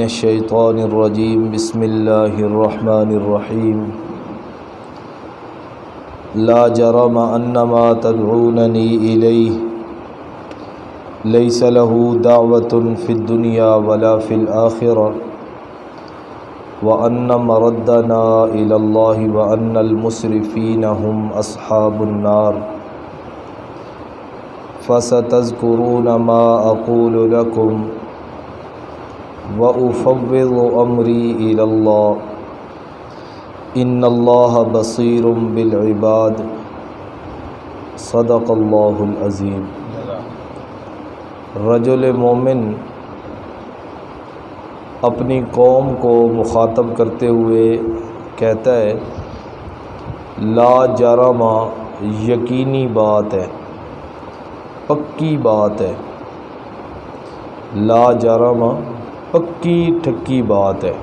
الشیطان الرجیم بسم اللہ الرحمن الرحیم لا جرم انما تدعوننی الیہ لیس له دعوة فی الدنیا ولا فی الآخرہ وَأَنَّ مَرَدَّنَا إِلَى اللَّهِ وَأَنَّ الْمُسْرِفِينَ هُمْ أَصْحَابُ النَّارِ فَسَتَذْكُرُونَ مَا أَقُولُ لَكُمْ وَأُفَوِّضُ أَمْرِي إِلَى اللَّهِ إِنَّ اللَّهَ بَصِيرٌ بِالْعِبَادِ صدق اللہ العظیم۔ رجل مومن اپنی قوم کو مخاطب کرتے ہوئے کہتا ہے لا جرم، یقینی بات ہے، پکی بات ہے، لا جرم پکی ٹھکی بات ہے۔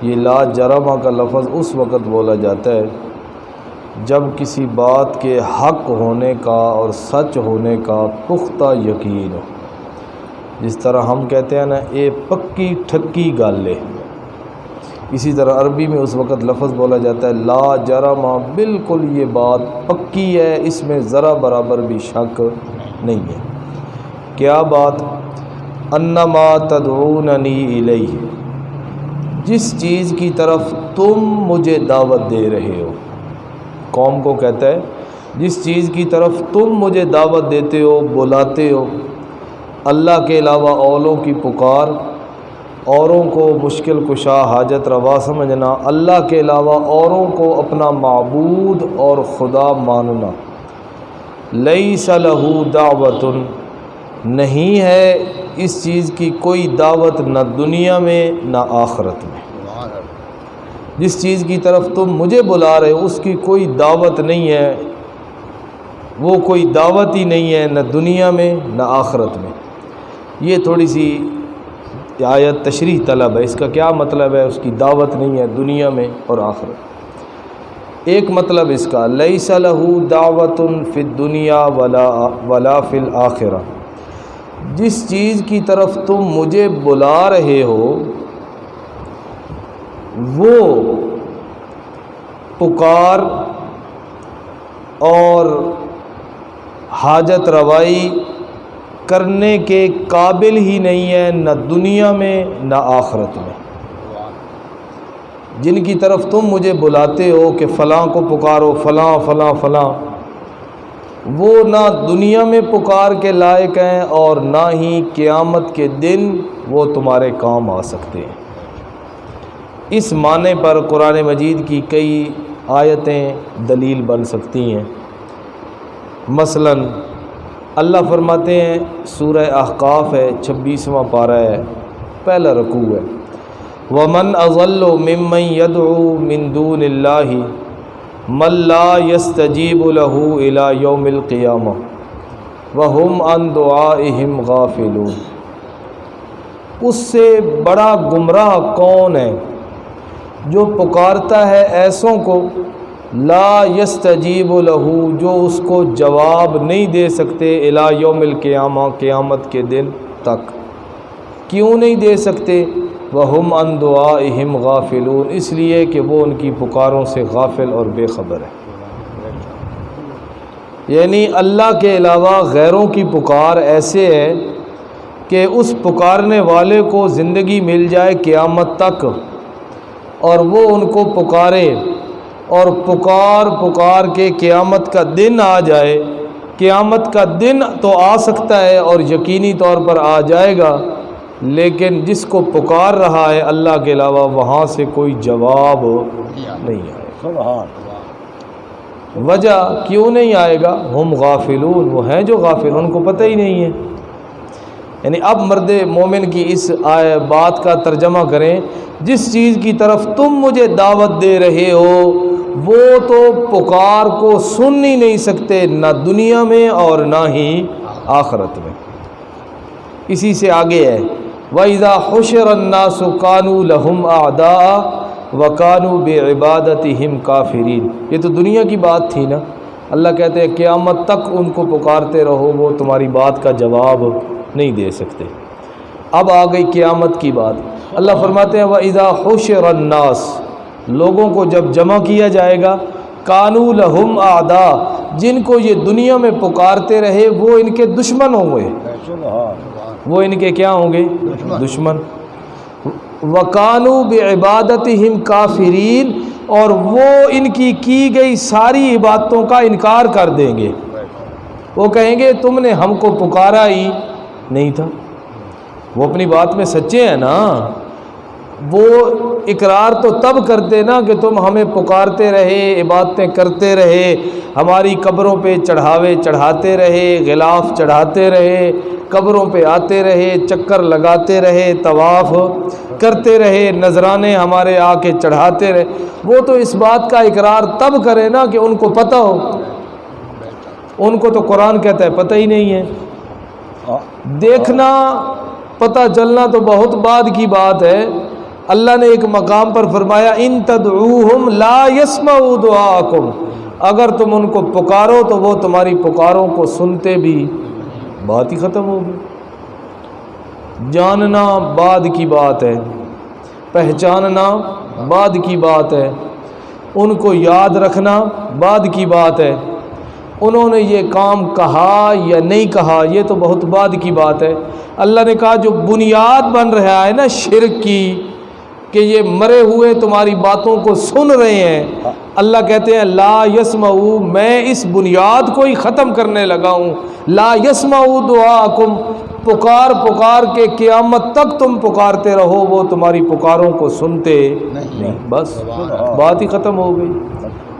یہ لا جرم کا لفظ اس وقت بولا جاتا ہے جب کسی بات کے حق ہونے کا اور سچ ہونے کا پختہ یقین ہو، جس طرح ہم کہتے ہیں نا اے پکی ٹھکی گل ہے، اسی طرح عربی میں اس وقت لفظ بولا جاتا ہے لا جرم، بالکل یہ بات پکی ہے، اس میں ذرا برابر بھی شک نہیں ہے۔ کیا بات؟ انما تدعوننی الیہ، جس چیز کی طرف تم مجھے دعوت دے رہے ہو۔ قوم کو کہتا ہے جس چیز کی طرف تم مجھے دعوت دیتے ہو، بلاتے ہو، اللہ کے علاوہ اولوں کی پکار، اوروں کو مشکل کشا حاجت روا سمجھنا، اللہ کے علاوہ اوروں کو اپنا معبود اور خدا ماننا، لیس لہ دعوت، نہیں ہے اس چیز کی کوئی دعوت نہ دنیا میں نہ آخرت میں۔ جس چیز کی طرف تم مجھے بلا رہے ہو اس کی کوئی دعوت نہیں ہے، وہ کوئی دعوت ہی نہیں ہے نہ دنیا میں نہ آخرت میں۔ یہ تھوڑی سی آیت تشریح طلب ہے، اس کا کیا مطلب ہے؟ اس کی دعوت نہیں ہے دنیا میں اور آخرت۔ ایک مطلب اس کا لیس لہ دعوت فی الدنیا ولا فی الآخرہ، جس چیز کی طرف تم مجھے بلا رہے ہو وہ پکار اور حاجت روائی کرنے کے قابل ہی نہیں ہے، نہ دنیا میں نہ آخرت میں۔ جن کی طرف تم مجھے بلاتے ہو کہ فلاں کو پکارو، فلاں فلاں فلاں، وہ نہ دنیا میں پکار کے لائق ہیں اور نہ ہی قیامت کے دن وہ تمہارے کام آ سکتے ہیں۔ اس معنی پر قرآن مجید کی کئی آیتیں دلیل بن سکتی ہیں۔ مثلاً اللہ فرماتے ہیں، سورہ احقاف ہے، 26واں پارہ ہے، پہلا رکوع ہے، وَمَنْ أَضَلُّ مِمَّنْ يَدْعُو مِن دُونِ اللَّهِ مَن لَّا يَسْتَجِيبُ لَهُ إِلَى يَوْمِ الْقِيَامَةِ وَهُمْ عَنْ دُعَائِهِمْ غَافِلُونَ۔ اس سے بڑا گمراہ کون ہے جو پکارتا ہے ایسوں کو لا یستجیب لہ، جو اس کو جواب نہیں دے سکتے الی یوم القیامہ، قیامت کے دن تک۔ کیوں نہیں دے سکتے؟ وہم عن دعائہم غافلون، اس لیے کہ وہ ان کی پکاروں سے غافل اور بے خبر ہے۔ یعنی اللہ کے علاوہ غیروں کی پکار ایسے ہے کہ اس پکارنے والے کو زندگی مل جائے قیامت تک اور وہ ان کو پکارے، اور پکار کے قیامت کا دن آ جائے۔ قیامت کا دن تو آ سکتا ہے اور یقینی طور پر آ جائے گا، لیکن جس کو پکار رہا ہے اللہ کے علاوہ وہاں سے کوئی جواب نہیں آئے گا۔ وجہ کیوں نہیں آئے گا؟ ہم غافلون، وہ ہیں جو غافل، ان کو پتہ ہی نہیں ہے۔ یعنی اب مرد مومن کی اس بات کا ترجمہ کریں، جس چیز کی طرف تم مجھے دعوت دے رہے ہو وہ تو پکار کو سن ہی نہیں سکتے، نہ دنیا میں اور نہ ہی آخرت میں۔ اسی سے آگے ہے وَإِذَا حُشِرَ النَّاسُ كَانُوا لَهُمْ أَعْدَاءَ وَكَانُوا بِعِبَادَتِهِمْ كَافِرِينَ۔ یہ تو دنیا کی بات تھی نا، اللہ کہتے ہیں قیامت تک ان کو پکارتے رہو، وہ تمہاری بات کا جواب نہیں دے سکتے۔ اب آ گئی قیامت کی بات۔ اللہ فرماتے ہیں وَإِذَا حُشِرَ النَّاسِ، لوگوں کو جب جمع کیا جائے گا، کانوا لہم اعداء، جن کو یہ دنیا میں پکارتے رہے وہ ان کے دشمن ہوں گے، وہ ان کے کیا ہوں گے؟ دشمن۔ وَكَانُوا بِعِبَادَتِهِمْ كَافِرِينَ، اور وہ ان کی گئی ساری عبادتوں کا انکار کر دیں گے، وہ کہیں گے تم نے ہم کو پکارا ہی نہیں تھا۔ وہ اپنی بات میں سچے ہیں نا، وہ اقرار تو تب کرتے نا کہ تم ہمیں پکارتے رہے، عبادتیں کرتے رہے، ہماری قبروں پہ چڑھاوے چڑھاتے رہے، غلاف چڑھاتے رہے، قبروں پہ آتے رہے، چکر لگاتے رہے، طواف کرتے رہے، نذرانے ہمارے آ کے چڑھاتے رہے۔ وہ تو اس بات کا اقرار تب کرے نا کہ ان کو پتہ ہو، ان کو تو قرآن کہتا ہے پتہ ہی نہیں ہے۔ دیکھنا پتہ چلنا تو بہت بعد کی بات ہے۔ اللہ نے ایک مقام پر فرمایا ان تدعوہم لا یسمعوا دعاءکم، اگر تم ان کو پکارو تو وہ تمہاری پکاروں کو سنتے بھی، بات ہی ختم ہوگی۔ جاننا بعد کی بات ہے، پہچاننا بعد کی بات ہے، ان کو یاد رکھنا بعد کی بات ہے، انہوں نے یہ کام کہا یا نہیں کہا یہ تو بہت بعد کی بات ہے۔ اللہ نے کہا جو بنیاد بن رہا ہے نا شرک کی، کہ یہ مرے ہوئے تمہاری باتوں کو سن رہے ہیں، اللہ کہتے ہیں لا یسمعوا، میں اس بنیاد کو ہی ختم کرنے لگا ہوں۔ لا یسمعوا دعاءکم، پکار پکار کے قیامت تک تم پکارتے رہو، وہ تمہاری پکاروں کو سنتے نہیں، بس بات ہی ختم ہو گئی۔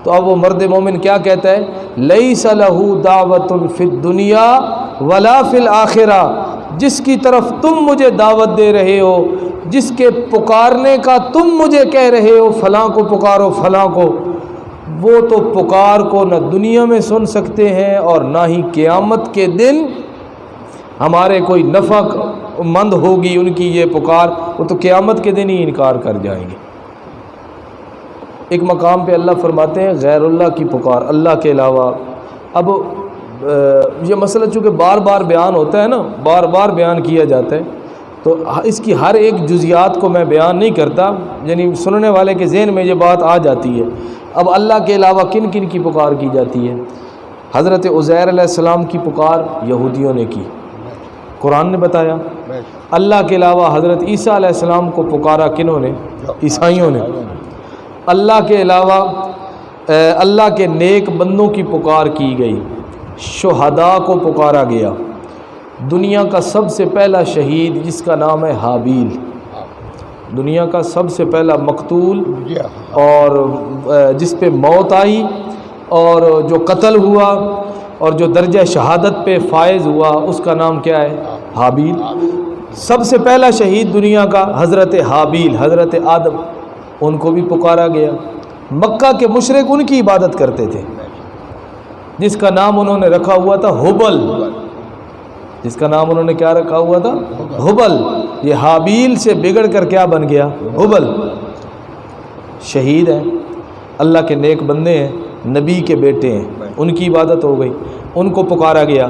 تو اب وہ مرد مومن کیا کہتا ہے؟ لیس لہ دعوت فی الدنیا ولا فی الآخرہ، جس کی طرف تم مجھے دعوت دے رہے ہو، جس کے پکارنے کا تم مجھے کہہ رہے ہو فلاں کو پکارو فلاں کو، وہ تو پکار کو نہ دنیا میں سن سکتے ہیں اور نہ ہی قیامت کے دن ہمارے کوئی نفع مند ہوگی ان کی یہ پکار، وہ تو قیامت کے دن ہی انکار کر جائیں گے۔ ایک مقام پہ اللہ فرماتے ہیں غیر اللہ کی پکار، اللہ کے علاوہ۔ اب یہ مسئلہ چونکہ بار بار بیان ہوتا ہے نا، بار بار بیان کیا جاتا ہے، تو اس کی ہر ایک جزیات کو میں بیان نہیں کرتا، یعنی سننے والے کے ذہن میں یہ بات آ جاتی ہے۔ اب اللہ کے علاوہ کن کن کی پکار کی جاتی ہے؟ حضرت عزیر علیہ السلام کی پکار یہودیوں نے کی، قرآن نے بتایا۔ اللہ کے علاوہ حضرت عیسیٰ علیہ السلام کو پکارا کنہوں نے؟ عیسائیوں نے۔ اللہ کے علاوہ اللہ کے نیک بندوں کی پکار کی گئی، شہداء کو پکارا گیا۔ دنیا کا سب سے پہلا شہید جس کا نام ہے حابیل، دنیا کا سب سے پہلا مقتول اور جس پہ موت آئی اور جو قتل ہوا اور جو درجہ شہادت پہ فائز ہوا، اس کا نام کیا ہے؟ حابیل۔ سب سے پہلا شہید دنیا کا حضرت حابیل، حضرت آدم، ان کو بھی پکارا گیا۔ مکہ کے مشرک ان کی عبادت کرتے تھے، جس کا نام انہوں نے رکھا ہوا تھا ہبل، جس کا نام انہوں نے کیا رکھا ہوا تھا؟ ہبل۔ یہ حابیل سے بگڑ کر کیا بن گیا؟ ہبل۔ شہید ہیں، اللہ کے نیک بندے ہیں، نبی کے بیٹے ہیں، ان کی عبادت ہو گئی، ان کو پکارا گیا۔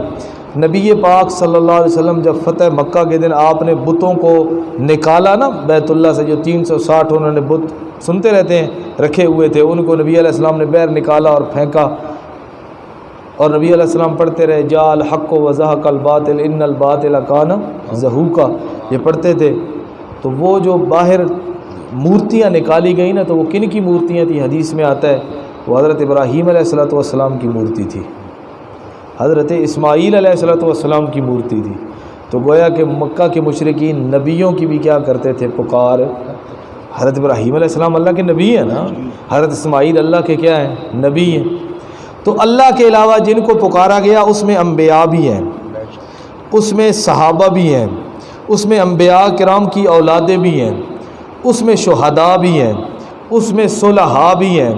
نبی پاک صلی اللہ علیہ وسلم جب فتح مکہ کے دن آپ نے بتوں کو نکالا نا بیت اللہ سے، جو 360 انہوں نے بت سنتے رہتے ہیں رکھے ہوئے تھے، ان کو نبی علیہ السلام نے باہر نکالا اور پھینکا، اور نبی علیہ السلام پڑھتے رہے جاء الحق وزہق الباطل ان الباطل کان زہوقا، یہ پڑھتے تھے۔ تو وہ جو باہر مورتیاں نکالی گئیں نا، تو وہ کن کی مورتیاں تھیں؟ حدیث میں آتا ہے وہ حضرت ابراہیم علیہ السلام کی مورتی تھی، حضرت اسماعیل علیہ السلام کی مورتی تھی۔ تو گویا کہ مکہ کے مشرکین نبیوں کی بھی کیا کرتے تھے؟ پکار۔ حضرت ابراہیم علیہ السلام اللہ کے نبی ہیں نا، حضرت اسماعیل اللہ کے کیا ہیں؟ نبی ہیں۔ تو اللہ کے علاوہ جن کو پکارا گیا اس میں انبیاء بھی ہیں، اس میں صحابہ بھی ہیں، اس میں انبیاء کرام کی اولادیں بھی ہیں، اس میں شہداء بھی ہیں، اس میں صلحاء بھی ہیں،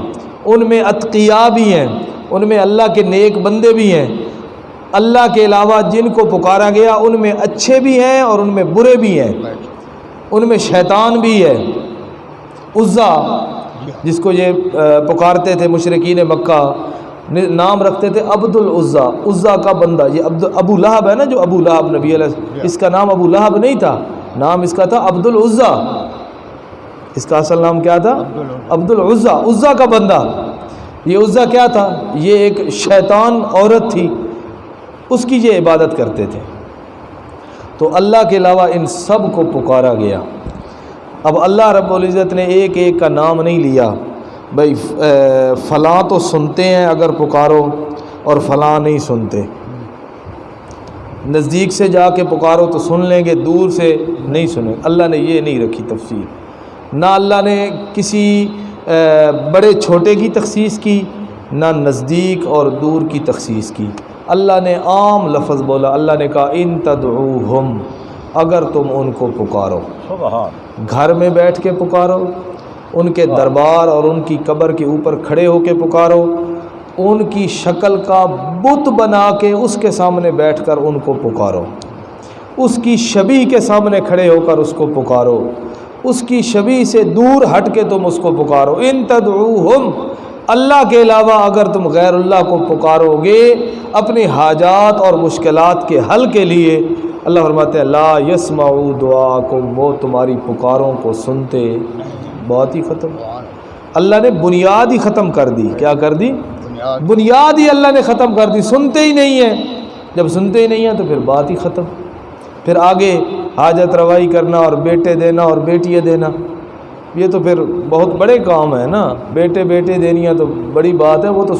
ان میں اتقیاء بھی ہیں، ان میں اللہ کے نیک بندے بھی ہیں۔ اللہ کے علاوہ جن کو پکارا گیا ان میں اچھے بھی ہیں اور ان میں برے بھی ہیں، ان میں شیطان بھی ہے۔ عزا جس کو یہ پکارتے تھے مشرکین مکہ، نام رکھتے تھے عبد العزا، عزا کا بندہ۔ یہ ابو لہب ہے نا، جو ابو لہب نبی علیہ، اس کا نام ابو لہب نہیں تھا، نام اس کا تھا عبد العزا۔ اس کا اصل نام کیا تھا؟ عبد العزا، عزا کا بندہ۔ یہ عزا کیا تھا؟ یہ ایک شیطان عورت تھی، اس کی یہ عبادت کرتے تھے۔ تو اللہ کے علاوہ ان سب کو پکارا گیا۔ اب اللہ رب العزت نے ایک ایک کا نام نہیں لیا، بھائی فلاں تو سنتے ہیں اگر پکارو اور فلاں نہیں سنتے، نزدیک سے جا کے پکارو تو سن لیں گے، دور سے نہیں سنیں۔ اللہ نے یہ نہیں رکھی تفصیل، نہ اللہ نے کسی بڑے چھوٹے کی تخصیص کی، نہ نزدیک اور دور کی تخصیص کی۔ اللہ نے عام لفظ بولا، اللہ نے کہا ان تدعوہم، اگر تم ان کو پکارو، گھر میں بیٹھ کے پکارو، ان کے دربار اور ان کی قبر کے اوپر کھڑے ہو کے پکارو، ان کی شکل کا بت بنا کے اس کے سامنے بیٹھ کر ان کو پکارو، اس کی شبیہ کے سامنے کھڑے ہو کر اس کو پکارو، اس کی شبیہ سے دور ہٹ کے تم اس کو پکارو۔ ان تدعوہم، اللہ کے علاوہ اگر تم غیر اللہ کو پکارو گے اپنی حاجات اور مشکلات کے حل کے لیے، اللہ فرماتے ہیں لا یسمعوا دعاکم، وہ تمہاری پکاروں کو سنتے۔ بات ہی ختم، اللہ نے بنیاد ہی ختم کر دی۔ کیا کر دی؟ بنیاد ہی اللہ نے ختم کر دی، سنتے ہی نہیں ہیں۔ جب سنتے ہی نہیں ہیں تو پھر بات ہی ختم۔ پھر آگے حاجت روائی کرنا اور بیٹے دینا اور بیٹیاں دینا، یہ تو پھر بہت بڑے کام ہے نا۔ بیٹے دینی ہے تو بڑی بات ہے، وہ تو